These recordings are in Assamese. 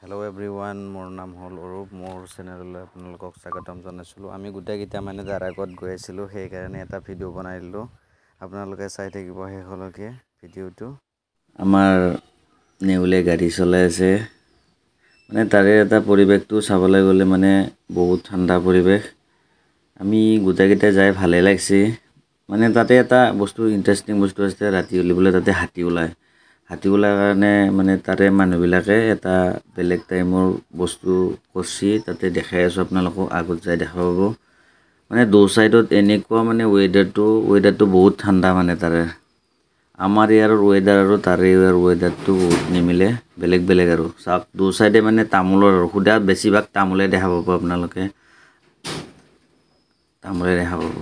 হেল্ল' এভৰিৱান, মোৰ নাম হ'ল অৰূপ। মোৰ চেনেললৈ আপোনালোকক স্বাগতম জনাইছিলোঁ। আমি গোটেইকেইটা মানে দাৰাগত গৈ আছিলোঁ, সেইকাৰণে এটা ভিডিঅ' বনাই দিলোঁ। আপোনালোকে চাই থাকিব শেষলৈকে ভিডিঅ'টো। আমাৰ নেউলে গাড়ী চলাই আছে, মানে তাৰে এটা পৰিৱেশটো চাবলৈ গ'লে মানে বহুত ঠাণ্ডা পৰিৱেশ। আমি গোটেইকেইটা যাই ভালেই লাগছে। মানে তাতে এটা বস্তু ইণ্টাৰেষ্টিং বস্তু আছে, ৰাতি হ'লে বোলে তাতে হাতী ওলায়। হাতী ওলাৰ কাৰণে মানে তাৰে মানুহবিলাকে এটা বেলেগ টাইমৰ বস্তু কৰছি, তাতে দেখাই আছোঁ আপোনালোকক, আগত যাই দেখা পাব। মানে দো চাইডত এনেকুৱা মানে ৱেডাৰটো বহুত ঠাণ্ডা মানে তাৰে। আমাৰ ইয়াৰ ৱেডাৰ আৰু তাৰে ইয়াৰ ৱেডাৰটো বহুত নিমিলে, বেলেগ আৰু চাওক। দো চাইডে মানে তামোলৰ আৰু সুদা বেছিভাগ তামোলে দেখা পাব আপোনালোকে, তামোলে দেখা পাব।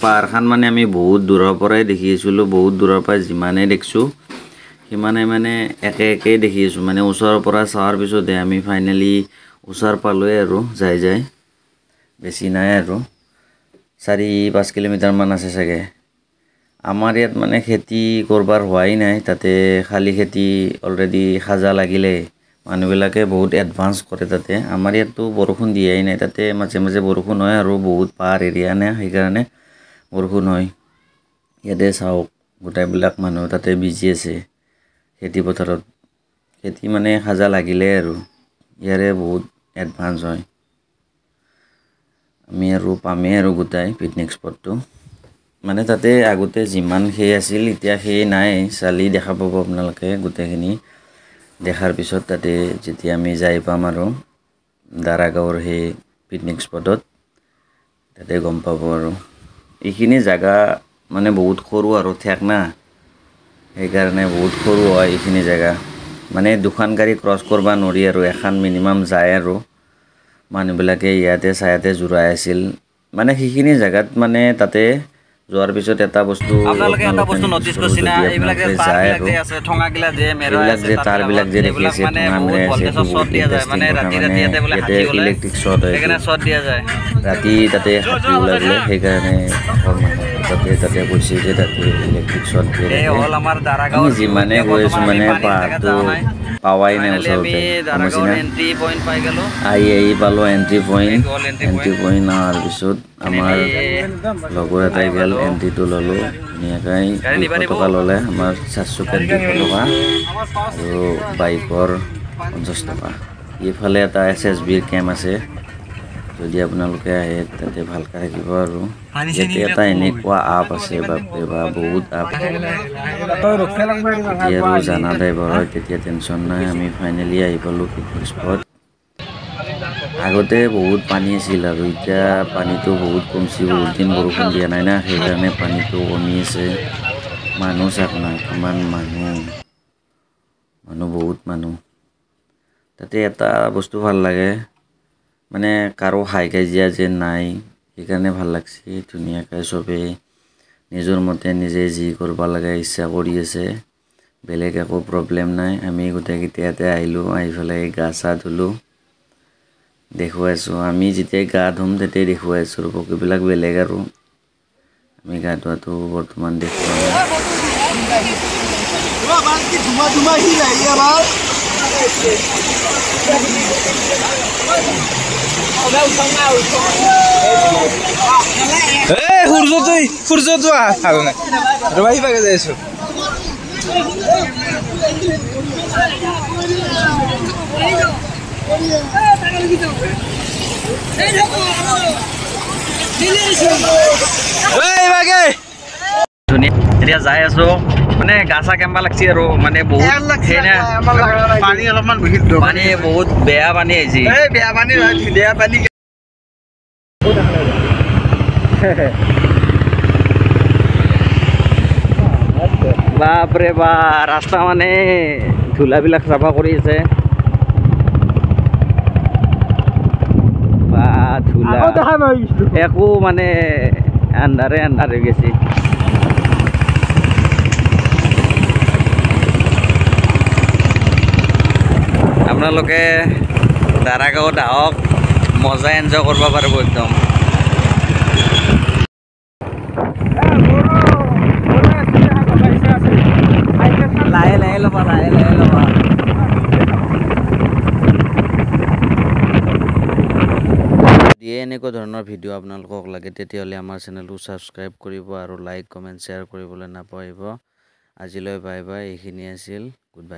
পাহাৰখন মানে আমি বহুত দূৰৰ পৰাই দেখি আছিলোঁ, বহুত দূৰৰ পৰাই যিমানেই দেখিছোঁ সিমানে মানে একেই দেখি আছোঁ। মানে ওচৰৰ পৰা চোৱাৰ পিছতে আমি ফাইনেলি ওচৰ পালোৱে আৰু যাই বেছি নাই আৰু 4-5 কিলোমিটাৰমান আছে চাগে। আমাৰ ইয়াত মানে খেতি কৰবাৰ হোৱাই নাই, তাতে খালি খেতি অলৰেডি সাজা লাগিলে। মানুহবিলাকে বহুত এডভান্স কৰে তাতে। আমাৰ ইয়াততো বৰষুণ দিয়াই নাই, তাতে মাজে মাজে বৰষুণ হয় আৰু বহুত পাহাৰ এৰিয়া নে, সেইকাৰণে বৰষুণ হয়। ইয়াতে চাওক, গোটেইবিলাক মানুহ তাতে বিজি আছে খেতি পথাৰত। খেতি মানে সাজা লাগিলে আৰু ইয়াৰে বহুত এডভান্স হয়। আমি আৰু পামেই আৰু গোটাই পিকনিক স্পটটো। মানে তাতে আগতে যিমান সেই আছিল এতিয়া সেই নাই, চালি দেখা পাব আপোনালোকে গোটেইখিনি। দেখাৰ পিছত তাতে যেতিয়া আমি যাই পাম আৰু দাৰাগাঁৱৰ সেই পিকনিক স্পটত, তাতে গম পাব আৰু। এইখিনি জেগা মানে বহুত সৰু আৰু ঠেক না, সেইকাৰণে বহুত সৰু হয় এইখিনি জেগা। মানে দুখন গাড়ী ক্ৰছ কৰিব নোৱাৰি আৰু এখন মিনিমাম যায় আৰু। মানুহবিলাকে ইয়াতে জোৰাই আছিল। মানে সেইখিনি জেগাত মানে তাতে যোৱাৰ পিছত এটা বস্তু আপোনালোকে নটিচ কৰিব, যদি আপোনালোকে যায় আৰু এইবিলাক যে তাৰবিলাক যে দেখি আছে, ঠঙা মেৰাই আছে, এইটো বহুত ইণ্টাৰেষ্টিং কথা। মানে ইয়াতে ইলেক্ট্ৰিক শ্বৰ্ট হয়, ৰাতি তাতে হাতী ওলাই বোলে, সেইকাৰণে তাতে কৈছে যে তাতে ইলেক্ট্ৰিক শ্বৰ্ট দিয়ে থাকে। আমি যিমানে গৈ আছোঁ মানে পাহাৰটো পাৱাই নাই ওচৰতে, সমজিনা আহি পালোঁ এণ্ট্ৰি পইণ্ট অহাৰ পিছত আমাৰ লগৰ এটাই গ'ল, এণ্ট্ৰিটো ল'লোঁ ধুনীয়াকৈ। 200 টকা ল'লে, আমাৰ 4 চকীয়াত 200 টকা আৰু বাইকৰ 50 টকা। এইফালে এটা SSBৰ কেম্প আছে, যদি আপোনালোকে আহে তাতে ভালকৈ থাকিব আৰু। ইয়াতে এটা এনেকুৱা আপ আছে, বাপৰে বাপ, বহুত আপ। এতিয়া আৰু জানা ড্ৰাইভাৰ হয়, তেতিয়া টেনশ্যন নাই। আমি ফাইনেলি আহি পালোঁ পিকনিক স্পট। আগতে বহুত পানী আছিল আৰু এতিয়া পানীটো বহুত কমছি, বহুত দিন বৰষুণ দিয়া নাই না, সেইকাৰণে পানীটো কমি আছে। মানুহ চাওক না, কিমান মানুহ বহুত মানুহ। তাতে এটা বস্তু ভাল লাগে, মানে কাৰো হাই কাজিয়া যেন নাই, সেইকাৰণে ভাল লাগছে। ধুনীয়াকৈ চবেই নিজৰ মতে নিজে যি কৰিব লাগে ইচ্ছা কৰি আছে, বেলেগ একো প্ৰব্লেম নাই। আমি গোটেইকেইটা ইয়াতে আহিলোঁ, আহি পেলাই গা চা ধুলোঁ, দেখুৱাইছোঁ। আমি যেতিয়াই গা ধুম তেতিয়াই দেখুৱাইছোঁ, বাকীবিলাক বেলেগ আৰু। আমি গা ধোৱাটো বৰ্তমান দেখুওৱা নাই। সূৰ্যটো আৰু নাই ৰবাহি পাকে যাই আছো। এতিয়া যাই আছো, মানে গা চা কেম্বা লাগছি আৰু, মানে বহুত পানী অলপমান পানী বহুত বেয়া পানী আহিছে। বেয়া পানী নহয়, বেয়া পানী। বাপৰে বা, ৰাস্তা মানে ধূলাবিলাক চাফা কৰি আছে। বা ধূলা একো মানে আন্ধাৰে হৈ গেছে। আপোনালোকে দাৰাগাঁৱত আহক, মজা এনজয় কৰিব পাৰিব একদম। লাহে লাহে ল'বা, লাহে লাহে ল'বা। দিয়ে এনেকুৱা ধৰণৰ ভিডিঅ' আপোনালোকক লাগে তেতিয়াহ'লে আমাৰ চেনেলটো ছাবস্ক্ৰাইব কৰিব আৰু লাইক কমেণ্ট শ্বেয়াৰ কৰিবলৈ নাপাহৰিব আজিলৈ বাই বাই এইখিনি আছিল গুড বাই